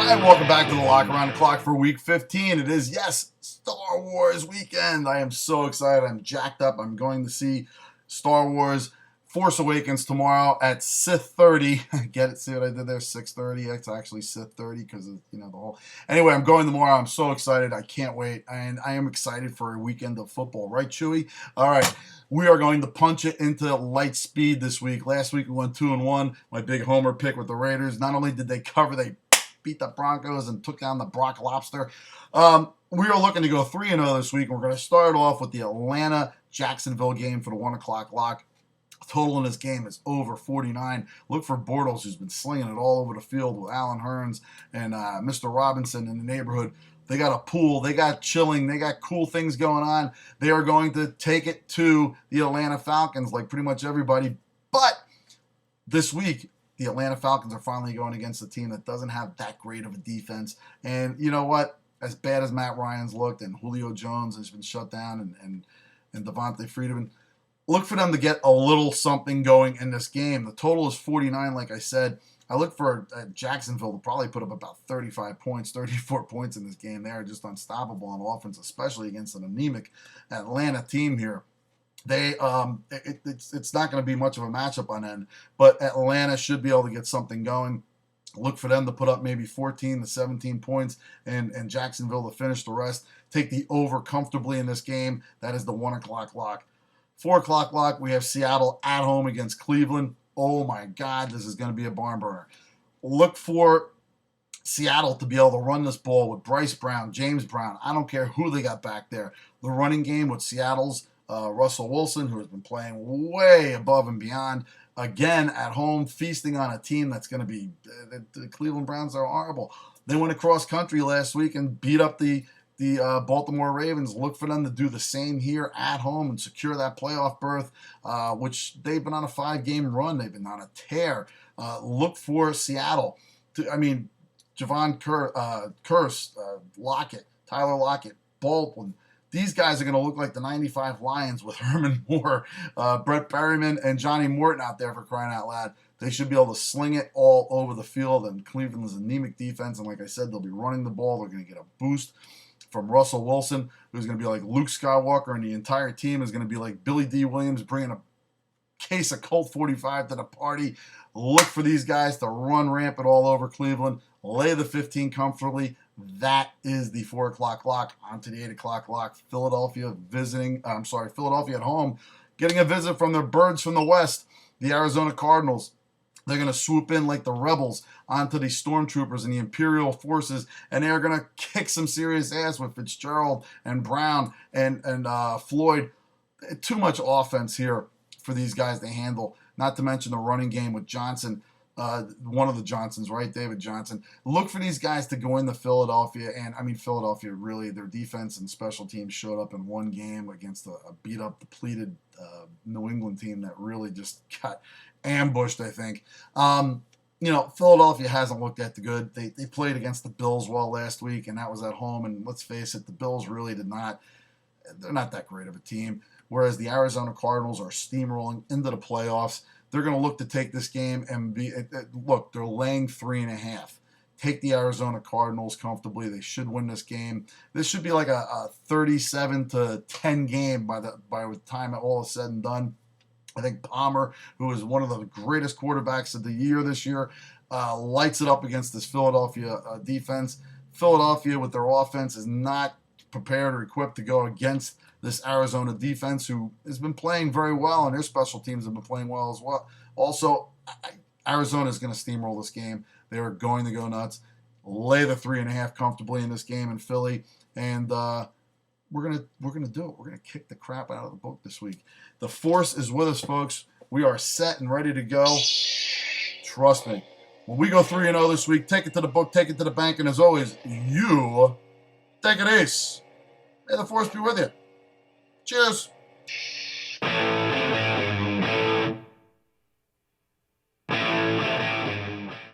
And welcome back to the Lock Around the Clock for week 15. It is, yes, Star Wars weekend. I am so excited. I'm jacked up. I'm going to see Star Wars Force Awakens tomorrow at 6:30. Get it? See what I did there? 6:30. It's actually 6:30 because of, the whole. Anyway, I'm going tomorrow. I'm so excited. I can't wait. And I am excited for a weekend of football. Right, Chewy? All right. We are going to punch it into light speed this week. Last week we went 2-1. My big homer pick with the Raiders. Not only did they cover, they beat the Broncos and took down the Brock Lobster. We are looking to go 3-0 this week. We're going to start off with the Atlanta-Jacksonville game for the 1 o'clock lock. Total in this game is over 49. Look for Bortles, who's been slinging it all over the field with Allen Hurns and Mr. Robinson in the neighborhood. They got a pool. They got chilling. They got cool things going on. They are going to take it to the Atlanta Falcons like pretty much everybody. But this week, the Atlanta Falcons are finally going against a team that doesn't have that great of a defense. And you know what? As bad as Matt Ryan's looked and Julio Jones has been shut down and Devontae Freeman, look for them to get a little something going in this game. The total is 49, like I said. I look for Jacksonville to probably put up about 35 points, 34 points in this game. They are just unstoppable on offense, especially against an anemic Atlanta team here. It's not going to be much of a matchup on end, but Atlanta should be able to get something going. Look for them to put up maybe 14 to 17 points and Jacksonville to finish the rest. Take the over comfortably in this game. That is the 1 o'clock lock. 4 o'clock lock, we have Seattle at home against Cleveland. Oh my God, this is going to be a barn burner. Look for Seattle to be able to run this ball with Bryce Brown, James Brown. I don't care who they got back there. The running game with Seattle's Russell Wilson, who has been playing way above and beyond. Again, at home, feasting on a team that's going to be the Cleveland Browns are horrible. They went across country last week and beat up the Baltimore Ravens. Look for them to do the same here at home and secure that playoff berth, which they've been on a 5-game run. They've been on a tear. Look for Seattle. Javon Curse, Lockett, Tyler Lockett, Baldwin. These guys are going to look like the 95 Lions with Herman Moore, Brett Berryman, and Johnny Morton out there for crying out loud. They should be able to sling it all over the field, and Cleveland is anemic defense, and like I said, they'll be running the ball. They're going to get a boost from Russell Wilson, who's going to be like Luke Skywalker, and the entire team is going to be like Billy D. Williams bringing a case of Colt 45 to the party. Look for these guys to run rampant all over Cleveland. Lay the 15 comfortably. That is the 4 o'clock lock. On to the 8 o'clock lock. Philadelphia at home, getting a visit from their birds from the West, the Arizona Cardinals. They're going to swoop in like the rebels onto the stormtroopers and the Imperial forces, and they're going to kick some serious ass with Fitzgerald and Brown and Floyd. Too much offense here for these guys to handle, not to mention the running game with Johnson. One of the Johnsons, right? David Johnson. Look for these guys to go into Philadelphia. And, Philadelphia really, their defense and special teams showed up in one game against a beat-up, depleted New England team that really just got ambushed, I think. Philadelphia hasn't looked that good. They played against the Bills well last week, and that was at home. And let's face it, the Bills really they're not that great of a team. Whereas the Arizona Cardinals are steamrolling into the playoffs. They're going to look to take this game and they're laying 3.5. Take the Arizona Cardinals comfortably. They should win this game. This should be like a 37-10 game by the time it all is said and done. I think Palmer, who is one of the greatest quarterbacks of the year this year, lights it up against this Philadelphia defense. Philadelphia, with their offense, is not prepared or equipped to go against this Arizona defense, who has been playing very well, and their special teams have been playing well as well. Also, Arizona is going to steamroll this game. They are going to go nuts. Lay the 3.5 comfortably in this game in Philly, and we're gonna do it. We're gonna kick the crap out of the book this week. The Force is with us, folks. We are set and ready to go. Trust me. When we go 3-0 this week, take it to the book, take it to the bank, and as always, you take it ace. May the Force be with you. Cheers.